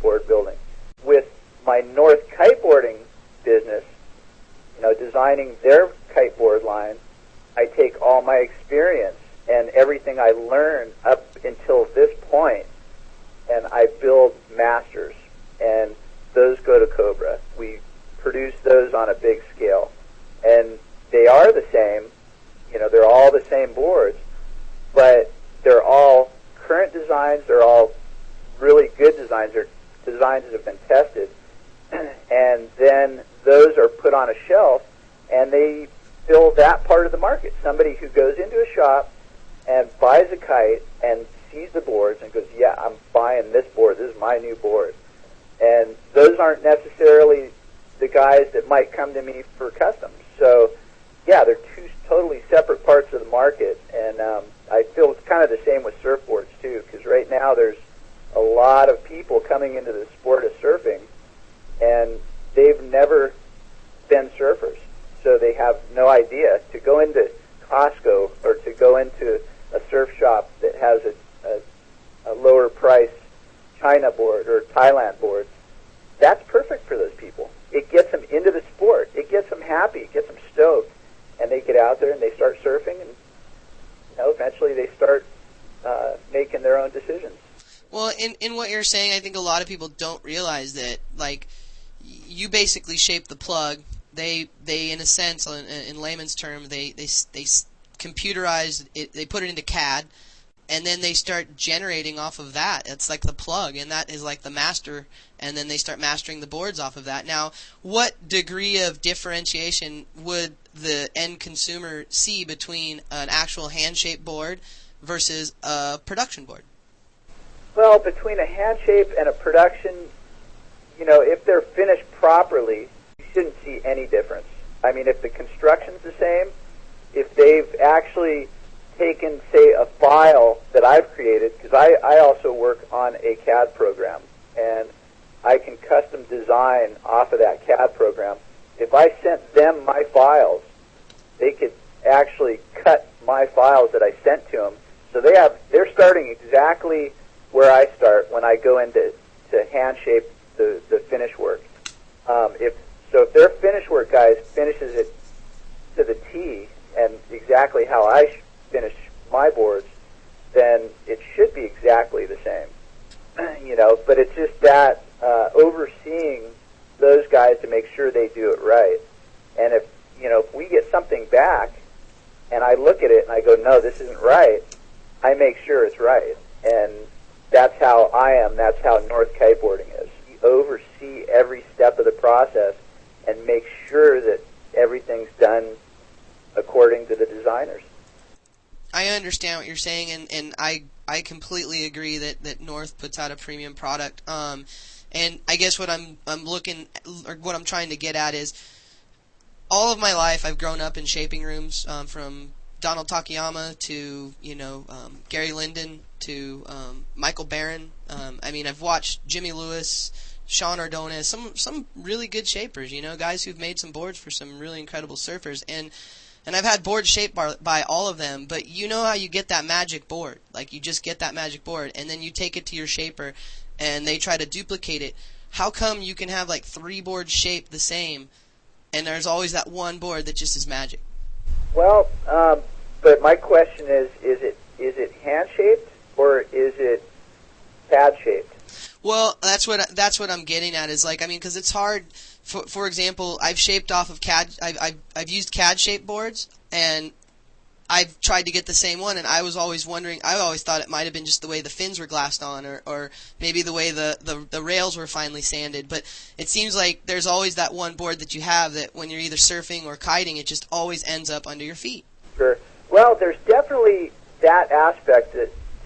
board building. With my North kiteboarding business, designing their kiteboard line, I take all my experience and everything I learned up until this point, and I build masters, and those go to Cobra. We produce those on a big scale, and they are the same. They're all the same boards, but they're all current designs. They're all really good designs. They're designs that have been tested, and then those are put on a shelf, and they fill that part of the market. Somebody who goes into a shop and buys a kite and sees the boards and goes, yeah, I'm buying this board. This is my new board. And those aren't necessarily the guys that might come to me for customs. So, yeah, they're two totally separate parts of the market. And I feel it's kind of the same with surfboards, too, because right now there's a lot of people coming into the sport of surfing, and they've never been surfers. So they have no idea. To go into Costco or to go into a surf shop that has a lower price China board or Thailand board, that's perfect for those people. It gets them into the sport. It gets them happy. It gets them stoked. And they get out there and they start surfing, and eventually they start making their own decisions. Well, in what you're saying, I think a lot of people don't realize that, like, you basically shape the plug. They in a sense, in layman's term, they computerize it. They put it into CAD, and then they start generating off of that. It's like the plug, and that is like the master, and then they start mastering the boards off of that. Now, what degree of differentiation would the end consumer see between an actual hand-shaped board versus a production board? Well, between a hand shape and a production, if they're finished properly, you shouldn't see any difference. I mean, if the construction's the same, if they've actually taken, say, a file that I've created, because I also work on a CAD program, and I can custom design off of that CAD program. If I sent them my files, they could actually cut my files that I sent to them. So they're starting exactly where I start when I go into hand shape the finish work. If their finish work guys finishes it to the T and exactly how I finish my boards, then it should be exactly the same. But it's just that overseeing those guys to make sure they do it right. And if we get something back and I look at it and I go, no, this isn't right, I make sure it's right. And that's how I am. That's how North Kiteboarding is. You oversee every step of the process and make sure that everything's done according to the designers. I understand what you're saying, and I completely agree that North puts out a premium product. And I guess what I'm trying to get at is, all of my life I've grown up in shaping rooms, from Donald Takayama to Gary Linden to Michael Barron. I've watched Jimmy Lewis, Sean Ordonez, some really good shapers, guys who've made some boards for some really incredible surfers, and I've had boards shaped by all of them. But you know how you get that magic board? Like, you just get that magic board, and then you take it to your shaper, and they try to duplicate it. How come you can have like 3 boards shaped the same, and there's always that one board that just is magic? Well, but my question is it hand shaped or is it CAD shaped? Well, that's what I'm getting at, is because it's hard. For example, I've shaped off of CAD. I've used CAD shaped boards, and I've tried to get the same one, and I was always wondering. I always thought it might have been just the way the fins were glassed on, or maybe the way the rails were finely sanded. But it seems like there's always that one board that you have that when you're either surfing or kiting, it just always ends up under your feet. Sure. Well, there's definitely that aspect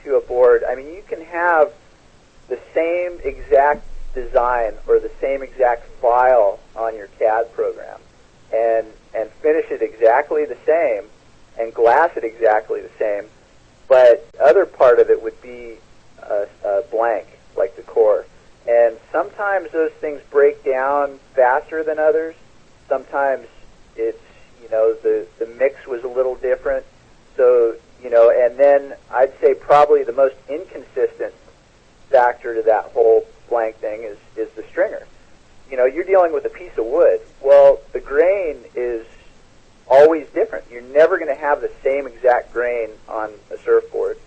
to a board. I mean, you can have the same exact design or the same exact file on your CAD program and finish it exactly the same and glass it exactly the same, but other part of it would be a blank, like the core. And sometimes those things break down faster than others. Sometimes it's, the mix was a little different. So, and then I'd say probably the most inconsistent factor to that whole blank thing is the stringer. You're dealing with a piece of wood. Well, the grain is always different. You're never going to have the same exact grain on a surfboard.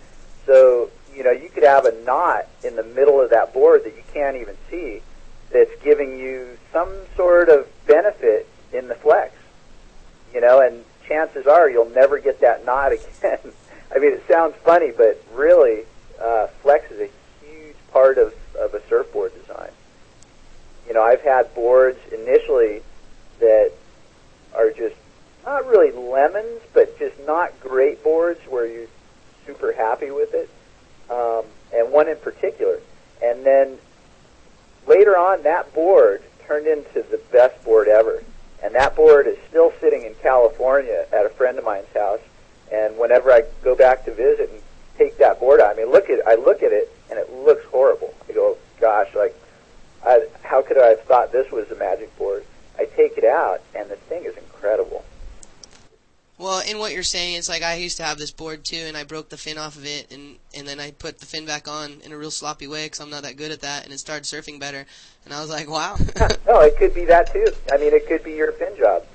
So, you could have a knot in the middle of that board that you can't even see that's giving you some sort of benefit in the flex. And chances are you'll never get that knot again. I mean, it sounds funny, but really, flex is a huge part of a surfboard design. I've had boards initially that are just not really lemons, but just not great boards where you're super happy with it, and one in particular. And then later on, that board turned into the best board ever. And that board is still sitting in California at a friend of mine's house. And whenever I go back to visit and take that board out, I look at it, and it looks horrible. I go, gosh, how could I have thought this was a magic board? I take it out, and the thing is incredible. Well, in what you're saying, it's like I used to have this board too, and I broke the fin off of it, and then I put the fin back on in a real sloppy way because I'm not that good at that, and it started surfing better. And I was like, wow. No, it could be that too. It could be your fin job.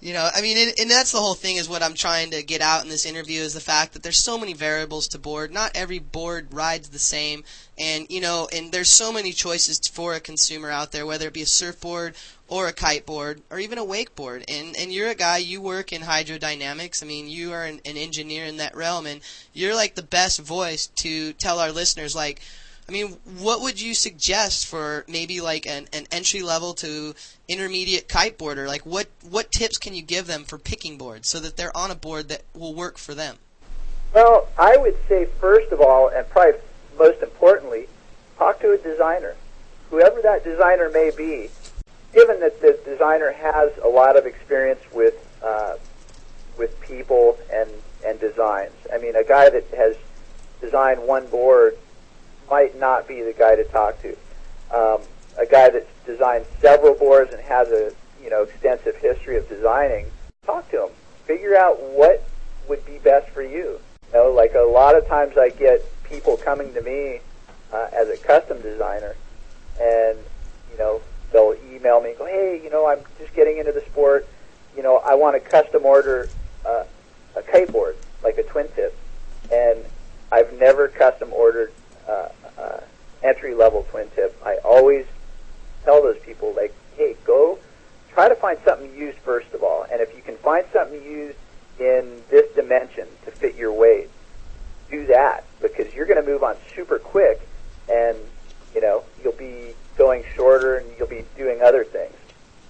And that's the whole thing is what I'm trying to get out in this interview is the fact that there's so many variables to board. Not every board rides the same. And, and there's so many choices for a consumer out there, whether it be a surfboard or a kiteboard or even a wakeboard. And you're a guy, you work in hydrodynamics. You are an engineer in that realm, and you're like the best voice to tell our listeners, what would you suggest for maybe like an entry level to intermediate kiteboarder? What tips can you give them for picking boards so that they're on a board that will work for them? Well, I would say first of all, and probably most importantly, talk to a designer. Whoever that designer may be, given that the designer has a lot of experience with people and designs. A guy that has designed one board might not be the guy to talk to. A guy that's designed several boards and has a extensive history of designing, talk to him. Figure out what would be best for you. Like a lot of times I get people coming to me as a custom designer, and they'll email me and go, hey, I'm just getting into the sport. I want to custom order a kiteboard, like a twin tip, and I've never custom ordered entry-level twin tip. I always tell those people, hey, go try to find something used first of all, and if you can find something used in this dimension to fit your weight, do that, because you're going to move on super quick, and you'll be going shorter and you'll be doing other things.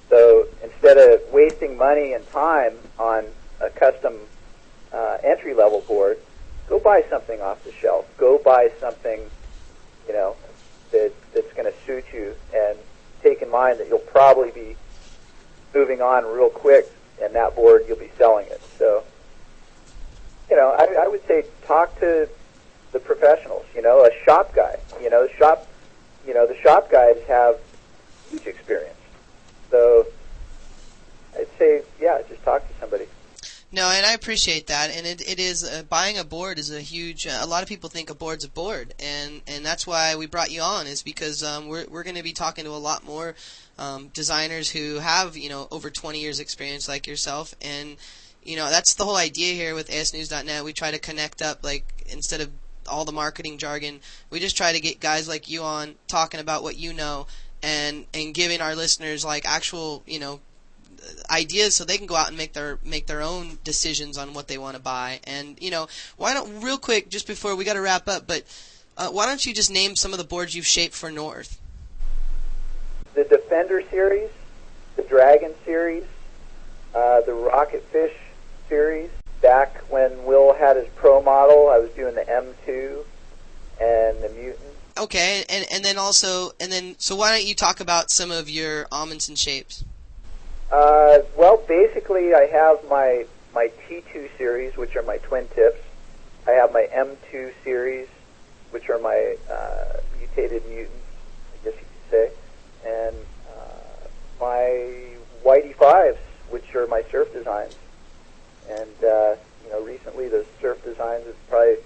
So instead of wasting money and time on a custom entry-level board, go buy something off the shelf. Go buy something that's going to suit you, and take in mind that you'll probably be moving on real quick, and that board you'll be selling it. So, I would say talk to the professionals. A shop guy. The shop guys have huge experience. So, I'd say, just talk to somebody. No, and I appreciate that, and it is buying a board is a huge. A lot of people think a board's a board, and that's why we brought you on, is because we're going to be talking to a lot more designers who have over 20 years experience like yourself, and that's the whole idea here with ASNews.net. We try to connect up, instead of all the marketing jargon, we just try to get guys like you on talking about what you know, and giving our listeners actual ideas so they can go out and make their own decisions on what they want to buy. And why don't, real quick, just before we got to wrap up, but why don't you just name some of the boards you've shaped for North? The Defender series, the Dragon series, the Rocketfish series. Back when Will had his pro model, I was doing the M2 and the Mutant. Okay, and then so why don't you talk about some of your Amundson shapes? Well, basically, I have my T2 series, which are my twin tips. I have my M2 series, which are my mutated mutants, I guess you could and my Whitey 5s, which are my surf designs. And recently the surf designs have probably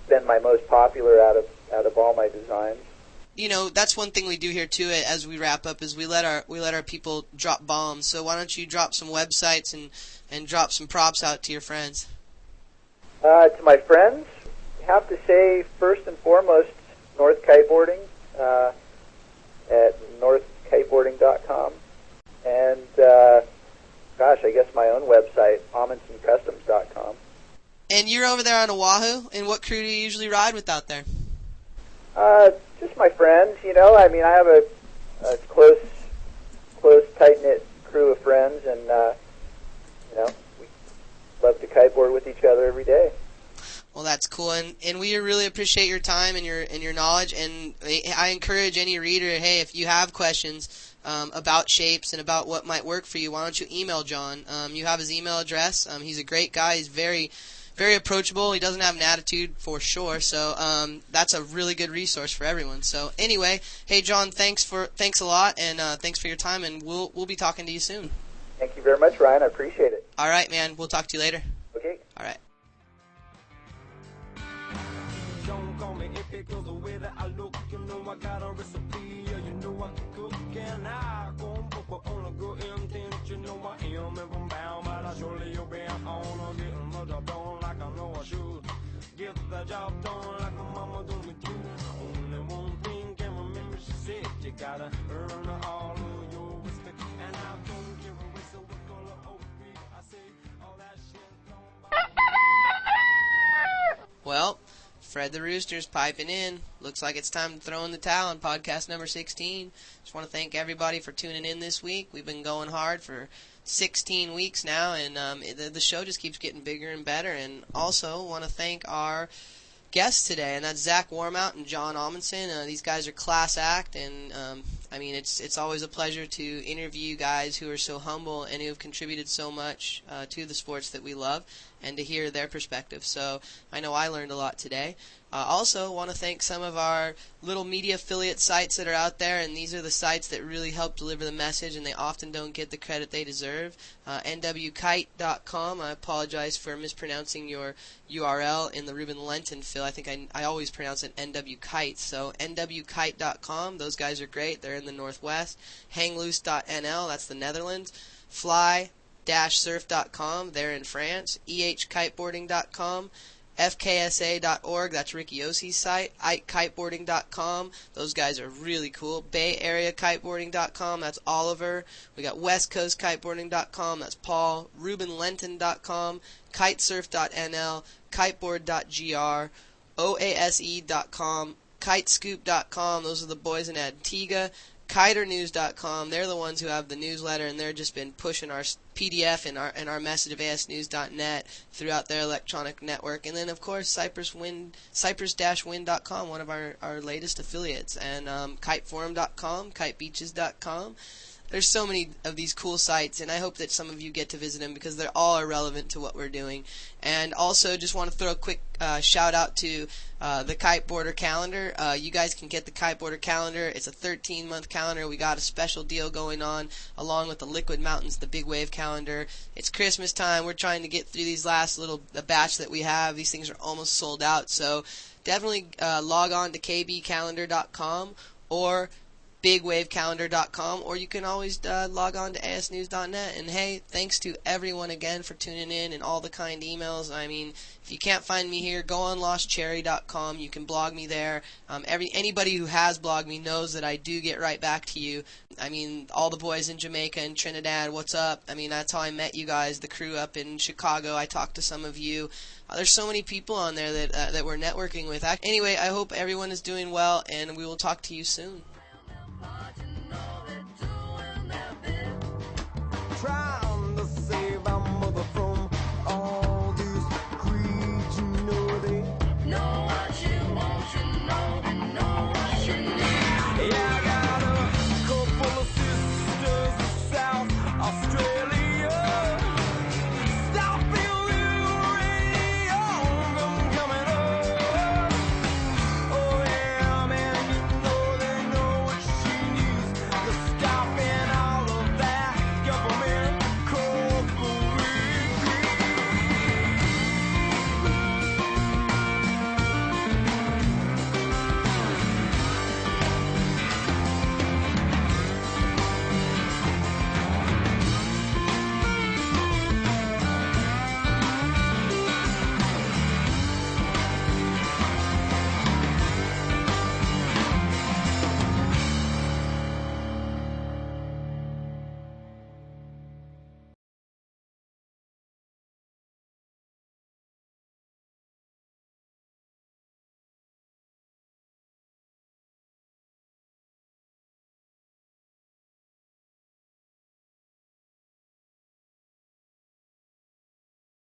been my most popular out of all my designs. That's one thing we do here too. As we wrap up, is we let our people drop bombs. So why don't you drop some websites and drop some props out to your friends? To my friends, I have to say first and foremost, North Kiteboarding at northkiteboarding.com, and I guess my own website, AmundsonCustoms.com. And you're over there on Oahu, and what crew do you usually ride with out there? Just my friends, I have a close, tight-knit crew of friends, and, we love to kiteboard with each other every day. Well, that's cool, and we really appreciate your time and your knowledge, and I encourage any reader, hey, if you have questions about shapes and about what might work for you, why don't you email John? You have his email address. He's a great guy. He's very, very approachable. He doesn't have an attitude for sure, so that's a really good resource for everyone. So anyway, hey John, thanks a lot, and thanks for your time, and we'll be talking to you soon. Thank you very much, Ryan. I appreciate it. All right, man. We'll talk to you later. Okay. All right. Don't call me iffy, 'cause the way that I look, I got a recipe, I can cook, and I gon' put on a good intent, I am if I'm bound, but I surely you'll be on, getting the job done like I know I should, get the job done like my mama do with you, only one thing can remember, she said, you gotta earn all of your respect, and I don't give a whistle what color OB, I say, all that shit don't bother. Well, Fred the Rooster's piping in. Looks like it's time to throw in the towel on podcast number 16. Just want to thank everybody for tuning in this week. We've been going hard for 16 weeks now, and the show just keeps getting bigger and better. And also want to thank our guests today, and that's Zach Wormhout and John Amundson. These guys are class act, and it's always a pleasure to interview guys who are so humble and who have contributed so much to the sports that we love, and to hear their perspective. So I know I learned a lot today. Also want to thank some of our little media affiliate sites that are out there, and these are the sites that really help deliver the message, and they often don't get the credit they deserve. nwkite.com. I apologize for mispronouncing your URL in the Ruben Lenten fill. I think I always pronounce it NWKite. So nwkite.com. Those guys are great. They're in the Northwest. Hangloose.nl. That's the Netherlands. Fly-surf.com. They're in France. ehkiteboarding.com. fksa.org, that's Ricky Ossi's site. IkeKiteboarding.com, those guys are really cool. BayAreaKiteboarding.com, that's Oliver. We got WestCoastKiteboarding.com, that's Paul. RubenLenten.com, Kitesurf.nl, Kiteboard.gr, OASE.com, Kitescoop.com, those are the boys in Antigua. KiterNews.com, they're the ones who have the newsletter, and they've just been pushing our PDF and our message of ASNews.net throughout their electronic network. And then, of course, Cypress-Wind.com, one of our latest affiliates. And KiteForum.com, KiteBeaches.com. There's so many of these cool sites, and I hope that some of you get to visit them because they're all relevant to what we're doing. And also, just want to throw a quick shout out to the Kiteboarder calendar. You guys can get the Kiteboarder calendar. It's a 13-month calendar. We got a special deal going on along with the Liquid Mountains, the Big Wave calendar. It's Christmas time. We're trying to get through these last the batch that we have. These things are almost sold out, so definitely log on to kbcalendar.com or bigwavecalendar.com, or you can always log on to asnews.net. And hey, thanks to everyone again for tuning in and all the kind emails. I mean, if you can't find me here, go on lostcherry.com. You can blog me there. Anybody who has blogged me knows that I do get right back to you. I mean, all the boys in Jamaica and Trinidad, what's up? I mean, that's how I met you guys, the crew up in Chicago. I talked to some of you. There's so many people on there that we're networking with. Anyway, I hope everyone is doing well, and we will talk to you soon. Try